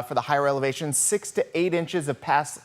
For the higher elevations, 6 to 8 inches of pass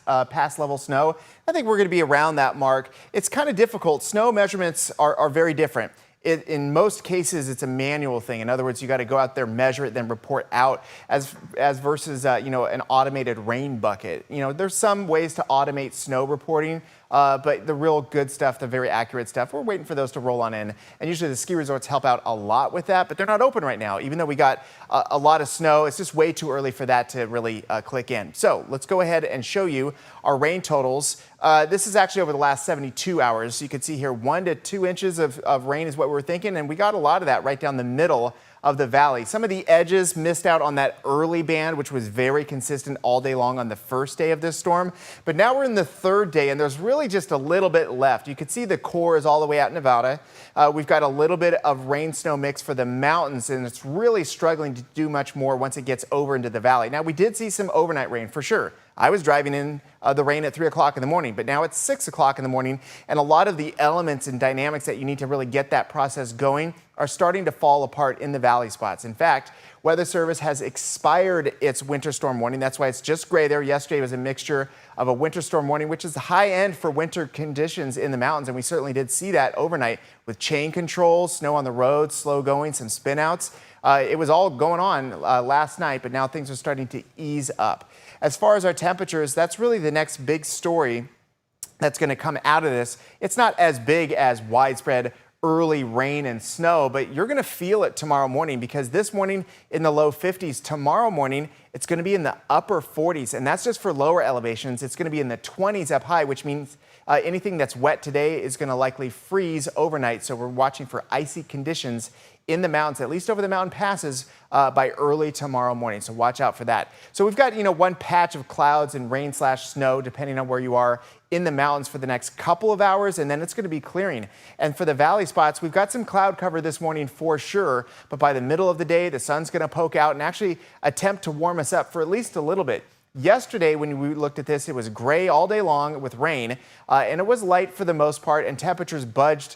level snow. I think we're going to be around that mark. It's kind of difficult. Snow measurements are very different. In most cases, it's a manual thing. In other words, you got to go out there, measure it, then report out, as versus an automated rain bucket. There's some ways to automate snow reporting, but the real good stuff, the very accurate stuff, we're waiting for those to roll on in. And usually the ski resorts help out a lot with that, but they're not open right now. Even though we got a lot of snow, it's just way too early for that to really click in. So let's go ahead and show you our rain totals. This is actually over the last 72 hours. So you can see here 1 to 2 inches of rain is what we're thinking, and we got a lot of that right down the middle of the valley. Some of the edges missed out on that early band, which was very consistent all day long on the first day of this storm. But now we're in the third day, and there's really just a little bit left. You can see the core is all the way out in Nevada. We've got a little bit of rain-snow mix for the mountains, and it's really struggling to do much more once it gets over into the valley. Now, we did see some overnight rain for sure. I was driving in the rain at 3 o'clock in the morning, but now it's 6 o'clock in the morning, and a lot of the elements and dynamics that you need to really get that process going are starting to fall apart in the valley spots. In fact, Weather Service has expired its winter storm warning. That's why it's just gray there. Yesterday was a mixture of a winter storm warning, which is the high end for winter conditions in the mountains, and we certainly did see that overnight with chain control, snow on the roads, slow going, some spin outs. It was all going on last night, but now things are starting to ease up. As far as our temperatures, that's really the next big story that's going to come out of this. It's not as big as widespread early rain and snow, but you're going to feel it tomorrow morning, because this morning in the low 50s, tomorrow morning it's going to be in the upper 40s, and that's just for lower elevations. It's going to be in the 20s up high, which means anything that's wet today is going to likely freeze overnight. So we're watching for icy conditions in the mountains, at least over the mountain passes, by early tomorrow morning. So watch out for that. So we've got, one patch of clouds and rain/snow, depending on where you are in the mountains for the next couple of hours, and then it's going to be clearing. And for the valley spots, we've got some cloud cover this morning for sure, but by the middle of the day, the sun's going to poke out and actually attempt to warm us up for at least a little bit. Yesterday, when we looked at this, it was gray all day long with rain, and it was light for the most part, and temperatures budged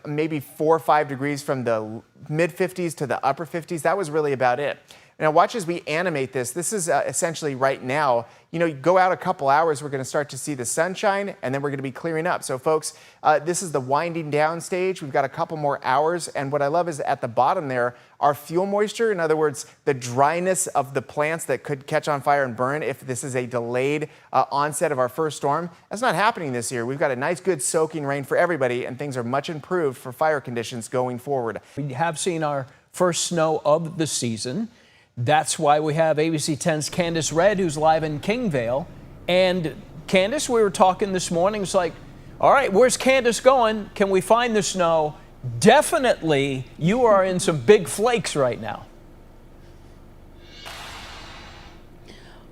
maybe 4 or 5 degrees from the mid 50s to the upper 50s. That was really about it. Now watch as we animate this. This is essentially right now. You go out a couple hours, we're going to start to see the sunshine, and then we're going to be clearing up. So folks, this is the winding down stage. We've got a couple more hours, and what I love is at the bottom there, our fuel moisture, in other words, the dryness of the plants that could catch on fire and burn if this is a delayed onset of our first storm. That's not happening this year. We've got a nice, good soaking rain for everybody, and things are much improved for fire conditions going forward. We have seen our first snow of the season. That's why we have ABC 10's Kandace Redd, who's live in Kingvale. And Kandace, we were talking this morning. It's like, all right, where's Kandace going? Can we find the snow? Definitely, you are in some big flakes right now.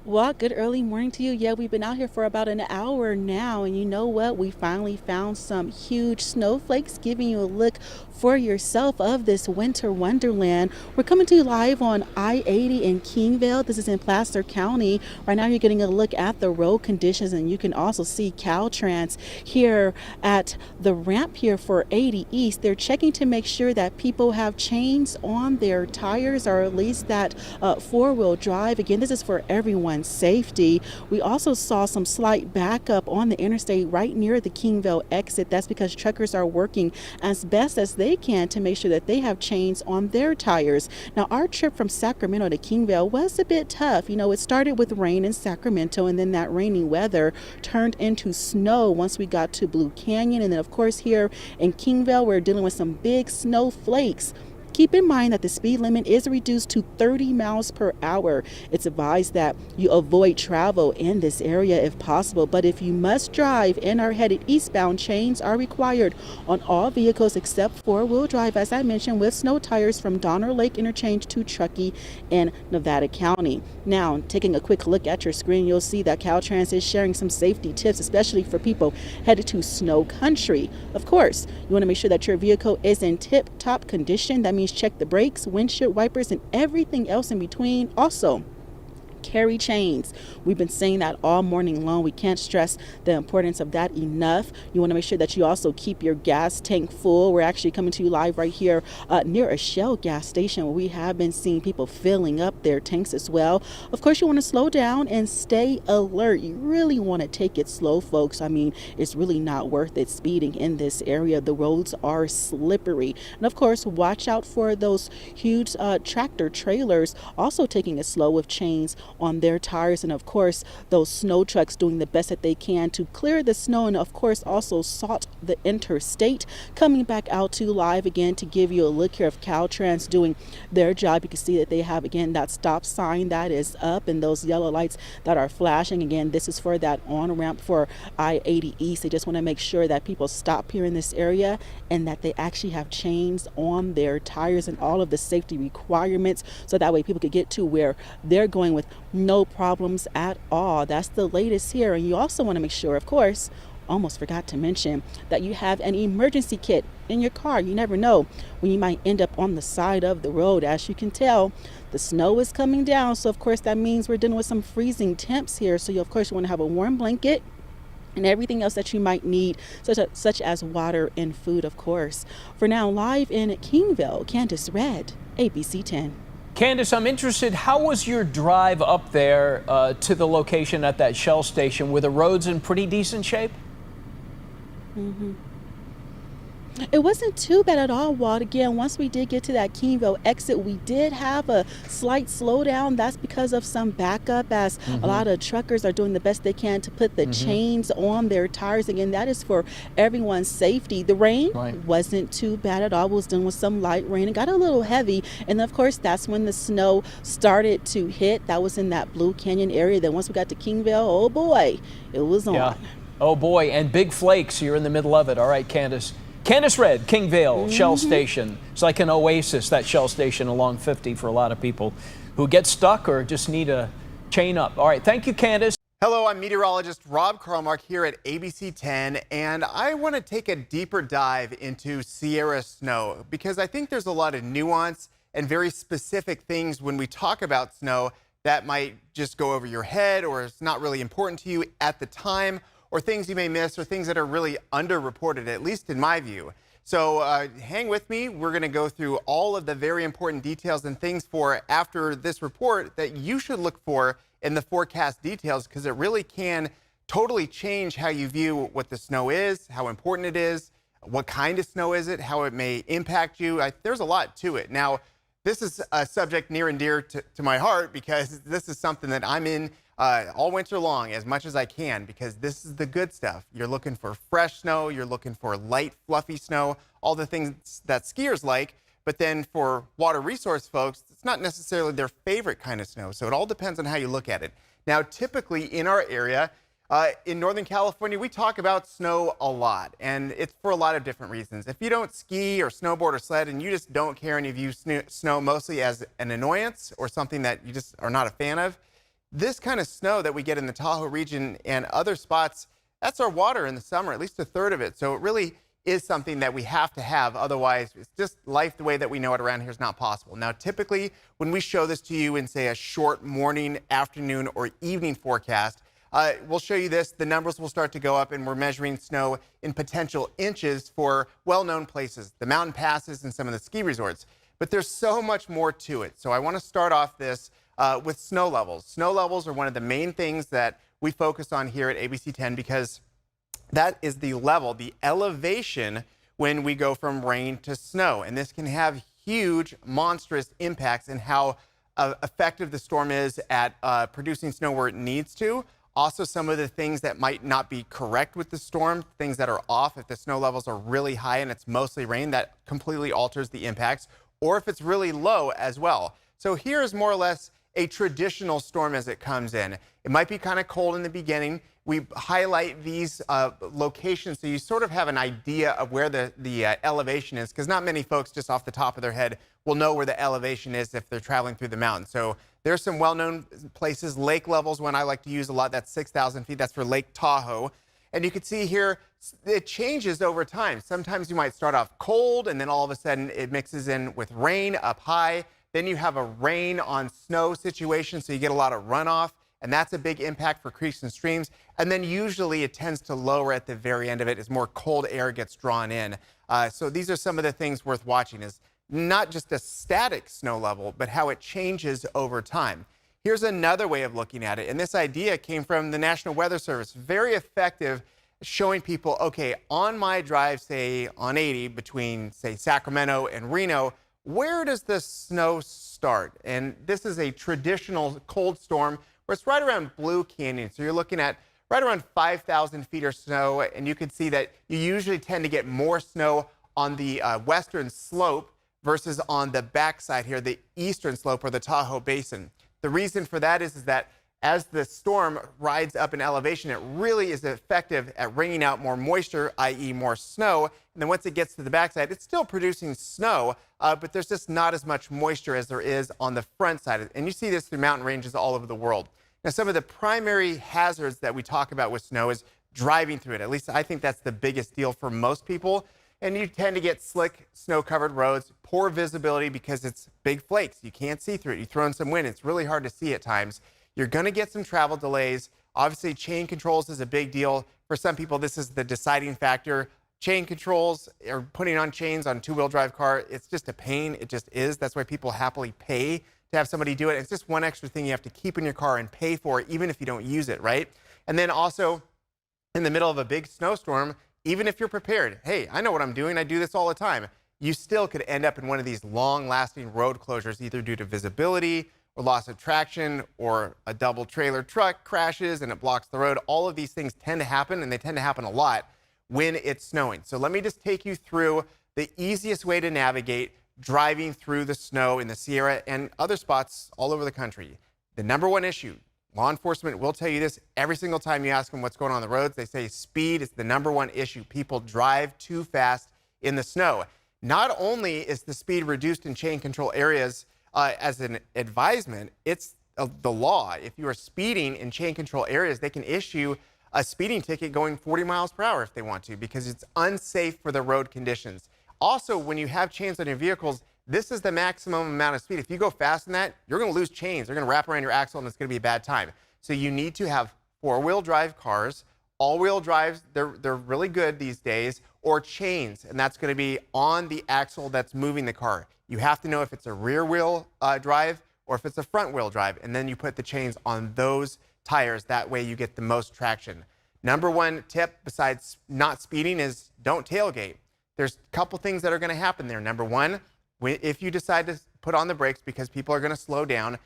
Well, good early morning to you. Yeah, we've been out here for about an hour now, and you know what? We finally found some huge snowflakes, giving you a look for yourself of this winter wonderland. We're coming to you live on I-80 in Kingvale. This is in Placer County. Right now you're getting a look at the road conditions, and you can also see Caltrans here at the ramp here for 80 East. They're checking to make sure that people have chains on their tires, or at least that four-wheel drive. Again, this is for everyone's safety. We also saw some slight backup on the interstate right near the Kingvale exit. That's because truckers are working as best as they can to make sure that they have chains on their tires. Now, our trip from Sacramento to Kingvale was a bit tough. It started with rain in Sacramento, and then that rainy weather turned into snow once we got to Blue Canyon. And then, of course, here in Kingvale, we're dealing with some big snowflakes. Keep in mind that the speed limit is reduced to 30 miles per hour. It's advised that you avoid travel in this area if possible, but if you must drive and are headed eastbound, chains are required on all vehicles except four-wheel drive, as I mentioned, with snow tires from Donner Lake Interchange to Truckee in Nevada County. Now, taking a quick look at your screen, you'll see that Caltrans is sharing some safety tips, especially for people headed to snow country. Of course, you want to make sure that your vehicle is in tip-top condition. That means check the brakes, windshield wipers, and everything else in between. Also, carry chains. We've been saying that all morning long. We can't stress the importance of that enough. You want to make sure that you also keep your gas tank full. We're actually coming to you live right here near a Shell gas station where we have been seeing people filling up their tanks as well. Of course, you want to slow down and stay alert. You really want to take it slow, folks. I mean, it's really not worth it speeding in this area. The roads are slippery. And of course, watch out for those huge tractor trailers also taking it slow with chains on their tires. And of course, those snow trucks doing the best that they can to clear the snow, and of course also salt the interstate. Coming back out to live again to give you a look here of Caltrans doing their job. You can see that they have again that stop sign that is up and those yellow lights that are flashing. Again, this is for that on-ramp for I-80 East. They just want to make sure that people stop here in this area and that they actually have chains on their tires and all of the safety requirements, so that way people could get to where they're going with no problems at all. That's the latest here. And you also want to make sure, of course, almost forgot to mention, that you have an emergency kit in your car. You never know when you might end up on the side of the road. As you can tell, the snow is coming down, so of course that means we're dealing with some freezing temps here. So you of course want to have a warm blanket and everything else that you might need, such as water and food, of course. For now, live in Kingvale, Kandace Redd, ABC 10. Kandace, I'm interested, how was your drive up there to the location at that Shell station? Were the roads in pretty decent shape? It wasn't too bad at all, Walt. Again, once we did get to that Kingvale exit, we did have a slight slowdown. That's because of some backup, as a lot of truckers are doing the best they can to put the chains on their tires. Again, that is for everyone's safety. The rain wasn't too bad at all. We was dealing with some light rain. It got a little heavy, and of course, that's when the snow started to hit. That was in that Blue Canyon area. Then once we got to Kingvale, oh boy, it was on. Yeah. Oh boy, and big flakes. You're in the middle of it. All right, Kandace. Kandace Redd, Kingvale Shell Station. It's like an oasis, that Shell Station along 50 for a lot of people who get stuck or just need a chain up. All right, thank you, Kandace. Hello, I'm meteorologist Rob Carlmark here at ABC 10, and I want to take a deeper dive into Sierra snow because I think there's a lot of nuance and very specific things when we talk about snow that might just go over your head or it's not really important to you at the time, or things you may miss, or things that are really underreported, at least in my view. So hang with me. We're going to go through all of the very important details and things for after this report that you should look for in the forecast details, because it really can totally change how you view what the snow is, how important it is, what kind of snow is it, how it may impact you. There's a lot to it. Now, this is a subject near and dear to my heart because this is something that I'm in all winter long as much as I can, because this is the good stuff. You're looking for fresh snow, you're looking for light, fluffy snow, all the things that skiers like. But then for water resource folks, it's not necessarily their favorite kind of snow. So it all depends on how you look at it. Now, typically in our area, in Northern California, we talk about snow a lot, and it's for a lot of different reasons. If you don't ski or snowboard or sled and you just don't care and you view snow mostly as an annoyance or something that you just are not a fan of, this kind of snow that we get in the Tahoe region and other spots, that's our water in the summer, at least a third of it. So it really is something that we have to have. Otherwise, it's just life the way that we know it around here is not possible. Now, typically, when we show this to you in, say, a short morning, afternoon, or evening forecast, we'll show you this. The numbers will start to go up, and we're measuring snow in potential inches for well-known places, the mountain passes and some of the ski resorts. But there's so much more to it. So I want to start off this with snow levels. Snow levels are one of the main things that we focus on here at ABC 10 because that is the level, the elevation when we go from rain to snow. And this can have huge, monstrous impacts in how effective the storm is at producing snow where it needs to. Also, some of the things that might not be correct with the storm, things that are off. If the snow levels are really high and it's mostly rain, that completely alters the impacts. Or if it's really low as well. So here's more or less a traditional storm as it comes in. It might be kind of cold in the beginning. We highlight these locations so you sort of have an idea of where the elevation is, because not many folks just off the top of their head will know where the elevation is if they're traveling through the mountains. So there's some well-known places. Lake levels, one I like to use a lot, that's 6,000 feet. That's for Lake Tahoe. And you can see here, it changes over time. Sometimes you might start off cold, and then all of a sudden it mixes in with rain up high. Then you have a rain on snow situation, so you get a lot of runoff, and that's a big impact for creeks and streams. And then usually it tends to lower at the very end of it as more cold air gets drawn in. So these are some of the things worth watching, is not just a static snow level, but how it changes over time. Here's another way of looking at it, and this idea came from the National Weather Service. Very effective, showing people, okay, on my drive, say on 80 between, say, Sacramento and Reno, where does the snow start? And this is a traditional cold storm where it's right around Blue Canyon. So you're looking at right around 5,000 feet of snow, and you can see that you usually tend to get more snow on the western slope versus on the backside here, the eastern slope or the Tahoe Basin. The reason for that is that as the storm rides up in elevation, it really is effective at wringing out more moisture, i.e. more snow. And then once it gets to the backside, it's still producing snow, but there's just not as much moisture as there is on the front side. And you see this through mountain ranges all over the world. Now, some of the primary hazards that we talk about with snow is driving through it. At least I think that's the biggest deal for most people. And you tend to get slick, snow-covered roads, poor visibility because it's big flakes. You can't see through it. You throw in some wind, it's really hard to see at times. You're going to get some travel delays. Obviously, chain controls is a big deal. For some people, this is the deciding factor. Chain controls or putting on chains on two-wheel drive car, it's just a pain. It just is. That's why people happily pay to have somebody do it. It's just one extra thing you have to keep in your car and pay for, even if you don't use it, right? And then also, in the middle of a big snowstorm, even if you're prepared, hey, I know what I'm doing, I do this all the time, you still could end up in one of these long-lasting road closures, either due to visibility or loss of traction, or a double trailer truck crashes and it blocks the road. All of these things tend to happen, and they tend to happen a lot when it's snowing. So let me just take you through the easiest way to navigate driving through the snow in the Sierra and other spots all over the country. The number one issue, law enforcement will tell you this every single time you ask them what's going on the roads. They say speed is the number one issue. People drive too fast in the snow. Not only is the speed reduced in chain control areas as an advisement, it's the law. If you are speeding in chain control areas, they can issue a speeding ticket going 40 miles per hour if they want to, because it's unsafe for the road conditions. Also, when you have chains on your vehicles, this is the maximum amount of speed. If you go fast in that, you're going to lose chains. They're going to wrap around your axle, and it's going to be a bad time. So you need to have four-wheel drive cars, all-wheel drives, they're really good these days, or chains, and that's going to be on the axle that's moving the car. You have to know if it's a rear-wheel drive or if it's a front-wheel drive, and then you put the chains on those tires. That way you get the most traction. Number one tip, besides not speeding, is don't tailgate. There's a couple things that are going to happen there. Number one, if you decide to put on the brakes because people are going to slow down,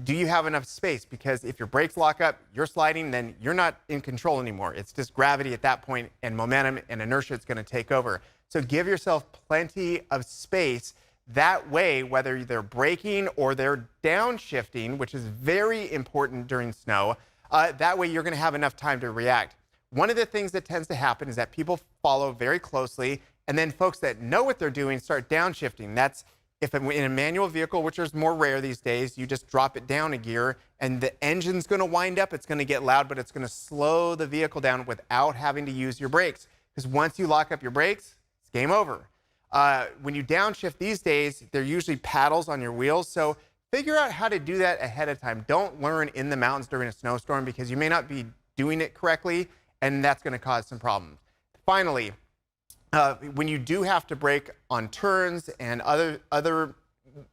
do you have enough space? Because if your brakes lock up, you're sliding, then you're not in control anymore. It's just gravity at that point, and momentum and inertia is going to take over. So give yourself plenty of space. That way, whether they're braking or they're downshifting, which is very important during snow, that way you're going to have enough time to react. One of the things that tends to happen is that people follow very closely, and then folks that know what they're doing start downshifting. That's if in a manual vehicle, which is more rare these days, you just drop it down a gear and the engine's going to wind up. It's going to get loud, but it's going to slow the vehicle down without having to use your brakes. Because once you lock up your brakes, it's game over. When you downshift these days, they're usually paddles on your wheels. So figure out how to do that ahead of time. Don't learn in the mountains during a snowstorm, because you may not be doing it correctly, and that's going to cause some problems. Finally, when you do have to brake on turns and other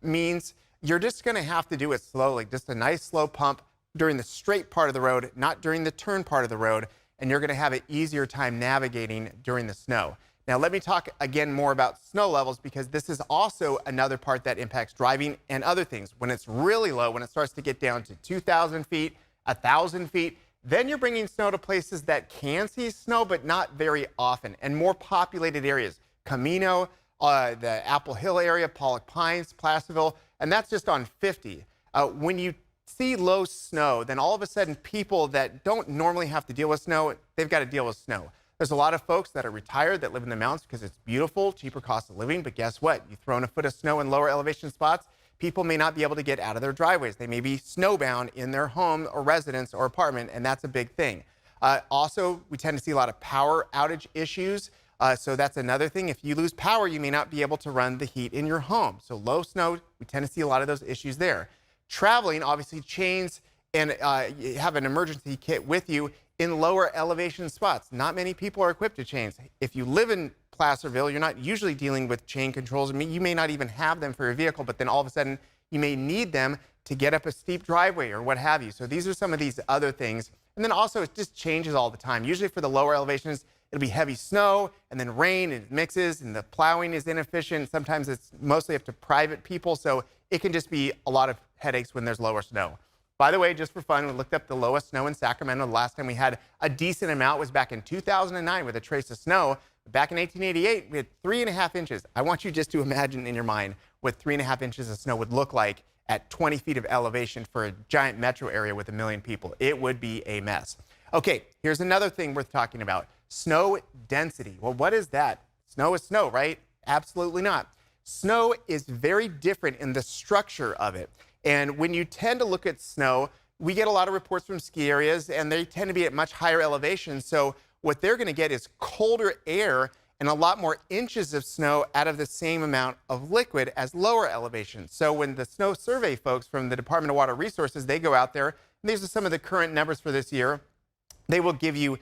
means, you're just going to have to do it slowly. Just a nice slow pump during the straight part of the road, not during the turn part of the road, and you're going to have an easier time navigating during the snow. Now, let me talk again more about snow levels, because this is also another part that impacts driving and other things. When it's really low, when it starts to get down to 2,000 feet, 1,000 feet, then you're bringing snow to places that can see snow, but not very often, and more populated areas. Camino, the Apple Hill area, Pollock Pines, Placerville, and that's just on 50. When you see low snow, then all of a sudden people that don't normally have to deal with snow, they've got to deal with snow. There's a lot of folks that are retired that live in the mountains because it's beautiful, cheaper cost of living, but guess what? You throw in a foot of snow in lower elevation spots, people may not be able to get out of their driveways. They may be snowbound in their home or residence or apartment, and that's a big thing. Also, we tend to see a lot of power outage issues. So that's another thing. If you lose power, you may not be able to run the heat in your home. So low snow, we tend to see a lot of those issues there. Traveling, obviously, chains and you have an emergency kit with you in lower elevation spots. Not many people are equipped with chains. If you live in Placerville, you're not usually dealing with chain controls. I mean, you may not even have them for your vehicle, but then all of a sudden you may need them to get up a steep driveway or what have you. So these are some of these other things. And then also it just changes all the time. Usually for the lower elevations, it'll be heavy snow and then rain and it mixes and the plowing is inefficient. Sometimes it's mostly up to private people. So it can just be a lot of headaches when there's lower snow. By the way, just for fun, we looked up the lowest snow in Sacramento. The last time we had a decent amount was back in 2009 with a trace of snow. Back in 1888, we had 3.5 inches. I want you just to imagine in your mind what 3.5 inches of snow would look like at 20 feet of elevation for a giant metro area with 1 million people. It would be a mess. Okay, here's another thing worth talking about. Snow density. Well, what is that? Snow is snow, right? Absolutely not. Snow is very different in the structure of it. And when you tend to look at snow, we get a lot of reports from ski areas and they tend to be at much higher elevations. So what they're going to get is colder air and a lot more inches of snow out of the same amount of liquid as lower elevations. So when the snow survey folks from the Department of Water Resources, they go out there, and these are some of the current numbers for this year, they will give you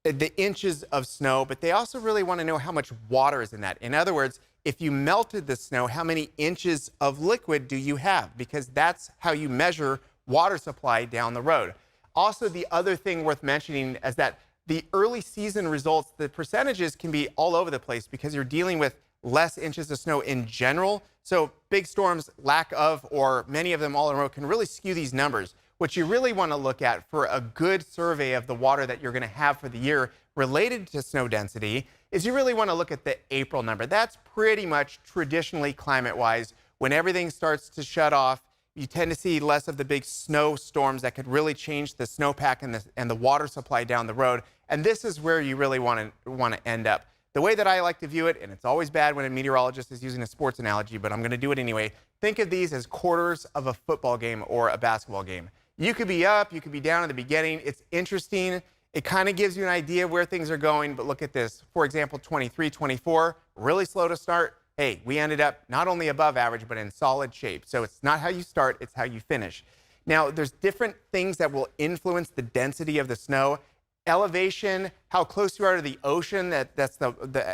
the inches of snow, but they also really want to know how much water is in that. In other words, if you melted the snow, how many inches of liquid do you have? Because that's how you measure water supply down the road. Also, the other thing worth mentioning is that the early season results, the percentages can be all over the place because you're dealing with less inches of snow in general. So big storms, lack of, or many of them all in a row can really skew these numbers. What you really want to look at for a good survey of the water that you're going to have for the year related to snow density is you really want to look at the April number. That's pretty much traditionally climate-wise. When everything starts to shut off, you tend to see less of the big snowstorms that could really change the snowpack and the water supply down the road. And this is where you really want to end up. The way that I like to view it, and it's always bad when a meteorologist is using a sports analogy, but I'm going to do it anyway. Think of these as quarters of a football game or a basketball game. You could be up, you could be down in the beginning. It's interesting. It kind of gives you an idea where things are going, but look at this. For example, 23, 24, really slow to start. Hey, we ended up not only above average, but in solid shape. So it's not how you start, it's how you finish. Now, there's different things that will influence the density of the snow. Elevation, how close you are to the ocean, that's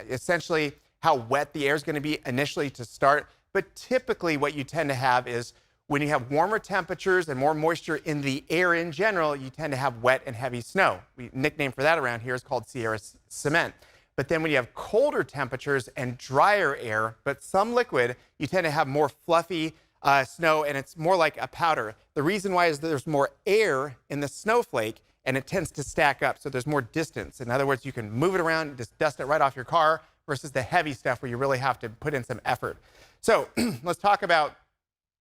essentially how wet the air is going to be initially to start. But typically what you tend to have is when you have warmer temperatures and more moisture in the air in general, you tend to have wet and heavy snow. Nickname for that around here is called Sierra cement. But then when you have colder temperatures and drier air, but some liquid, you tend to have more fluffy snow, and it's more like a powder. The reason why is that there's more air in the snowflake, and it tends to stack up, so there's more distance. In other words, you can move it around, just dust it right off your car, versus the heavy stuff where you really have to put in some effort. So let's talk about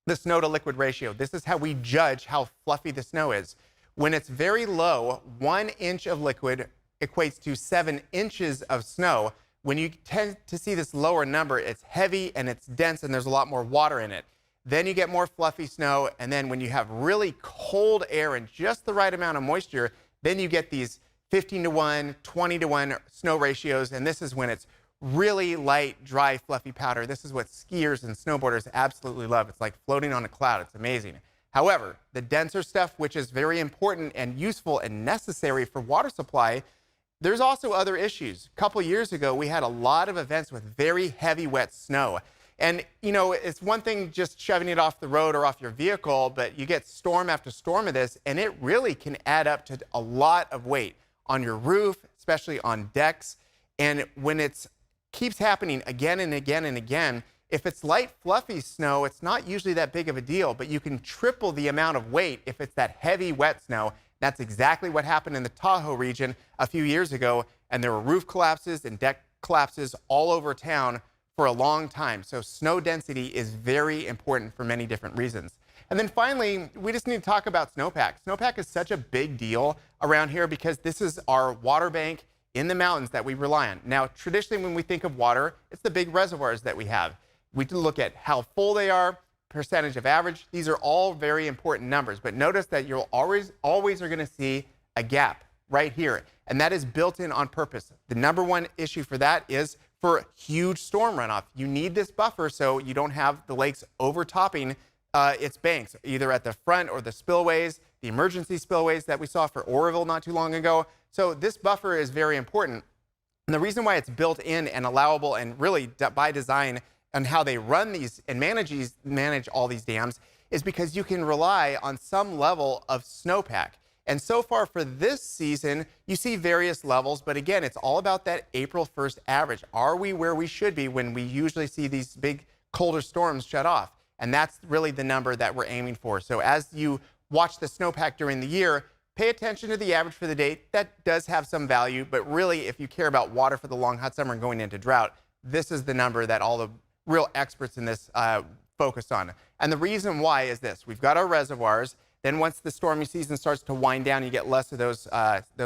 the snow to liquid ratio. This is how we judge how fluffy the snow is. When it's very low, 1 inch of liquid equates to 7 inches of snow. When you tend to see this lower number, it's heavy and it's dense and there's a lot more water in it. Then you get more fluffy snow, and then when you have really cold air and just the right amount of moisture, then you get these 15-to-1, 20-to-1 snow ratios, and this is when it's really light, dry, fluffy powder. This is what skiers and snowboarders absolutely love. It's like floating on a cloud. It's amazing. However, the denser stuff, which is very important and useful and necessary for water supply, there's also other issues. A couple years ago, we had a lot of events with very heavy, wet snow. And, you know, it's one thing just shoving it off the road or off your vehicle, but you get storm after storm of this, and it really can add up to a lot of weight on your roof, especially on decks. And when it keeps happening again and again and again, if it's light, fluffy snow, it's not usually that big of a deal, but you can triple the amount of weight if it's that heavy, wet snow. That's exactly what happened in the Tahoe region a few years ago, and there were roof collapses and deck collapses all over town for a long time. So snow density is very important for many different reasons. And then finally, we just need to talk about snowpack. Snowpack is such a big deal around here because this is our water bank in the mountains that we rely on. Now, traditionally, when we think of water, it's the big reservoirs that we have. We can look at how full they are, percentage of average. These are all very important numbers, but notice that you'll always are going to see a gap right here, and that is built in on purpose. The number one issue for that is for huge storm runoff. You need this buffer so you don't have the lakes overtopping its banks, either at the front or the spillways, the emergency spillways that we saw for Oroville not too long ago. So this buffer is very important. And the reason why it's built in and allowable and really by design on how they run these and manage all these dams is because you can rely on some level of snowpack. And so far for this season, you see various levels, but again, it's all about that April 1st average. Are we where we should be when we usually see these big colder storms shut off? And that's really the number that we're aiming for. So as you watch the snowpack during the year, pay attention to the average for the date. That does have some value, but really if you care about water for the long hot summer and going into drought, this is the number that all the real experts in this focus on. And the reason why is this: we've got our reservoirs. Then once the stormy season starts to wind down, you get less of those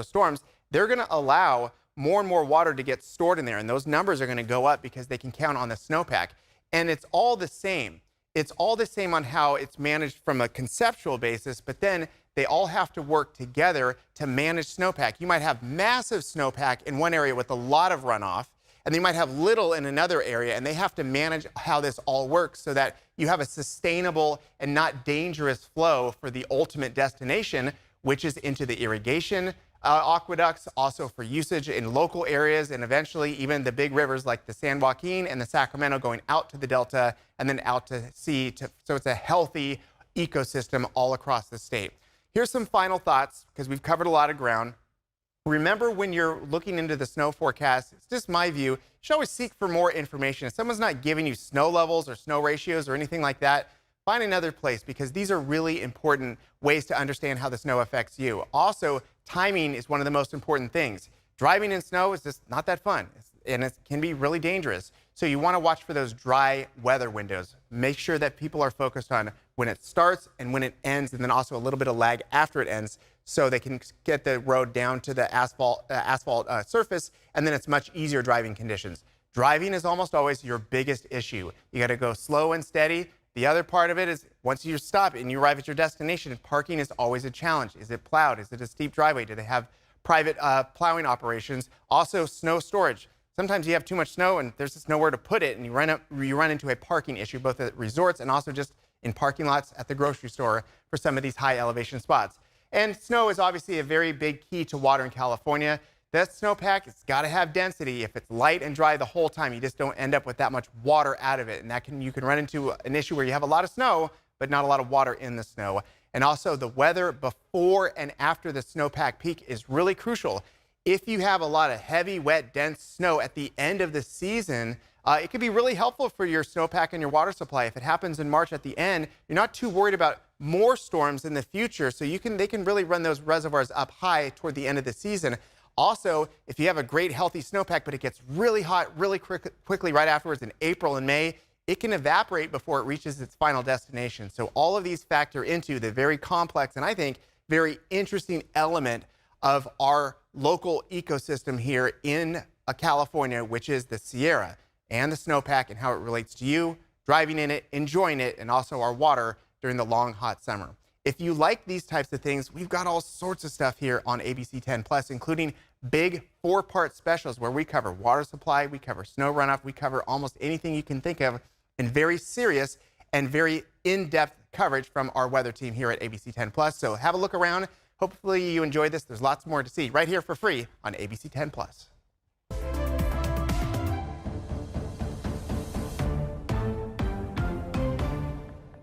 storms. They're going to allow more and more water to get stored in there, and those numbers are going to go up because they can count on the snowpack. And it's all the same. It's all the same on how it's managed from a conceptual basis, but then they all have to work together to manage snowpack. You might have massive snowpack in one area with a lot of runoff, and they might have little in another area, and they have to manage how this all works so that you have a sustainable and not dangerous flow for the ultimate destination, which is into the irrigation aqueducts, also for usage in local areas, and eventually even the big rivers like the San Joaquin and the Sacramento going out to the Delta and then out to sea. So it's a healthy ecosystem all across the state. Here's some final thoughts, because we've covered a lot of ground. Remember, when you're looking into the snow forecast, it's just my view, you should always seek for more information. If someone's not giving you snow levels or snow ratios or anything like that, find another place, because these are really important ways to understand how the snow affects you. Also, timing is one of the most important things. Driving in snow is just not that fun, and it can be really dangerous. So you want to watch for those dry weather windows. Make sure that people are focused on when it starts and when it ends, and then also a little bit of lag after it ends, so they can get the road down to the asphalt surface, and then it's much easier driving conditions. Driving is almost always your biggest issue. You got to go slow and steady. The other part of it is once you stop and you arrive at your destination, parking is always a challenge. Is it plowed? Is it a steep driveway? Do they have private plowing operations? Also, snow storage. Sometimes you have too much snow and there's just nowhere to put it, and you run into a parking issue, both at resorts and also just in parking lots at the grocery store for some of these high elevation spots. And snow is obviously a very big key to water in California. That snowpack, it's got to have density. If it's light and dry the whole time, you just don't end up with that much water out of it. And you can run into an issue where you have a lot of snow, but not a lot of water in the snow. And also the weather before and after the snowpack peak is really crucial. If you have a lot of heavy, wet, dense snow at the end of the season, it could be really helpful for your snowpack and your water supply. If it happens in March at the end, you're not too worried about more storms in the future, so they can really run those reservoirs up high toward the end of the season. Also, if you have a great healthy snowpack, but it gets really hot really quickly right afterwards in April and May, it can evaporate before it reaches its final destination. So all of these factor into the very complex and I think very interesting element of our local ecosystem here in California, which is the Sierra and the snowpack and how it relates to you, driving in it, enjoying it, and also our water during the long, hot summer. If you like these types of things, we've got all sorts of stuff here on ABC 10 Plus, including big 4-part specials where we cover water supply, we cover snow runoff, we cover almost anything you can think of, and very serious and very in-depth coverage from our weather team here at ABC 10 Plus. So have a look around. Hopefully you enjoyed this. There's lots more to see right here for free on ABC 10 Plus.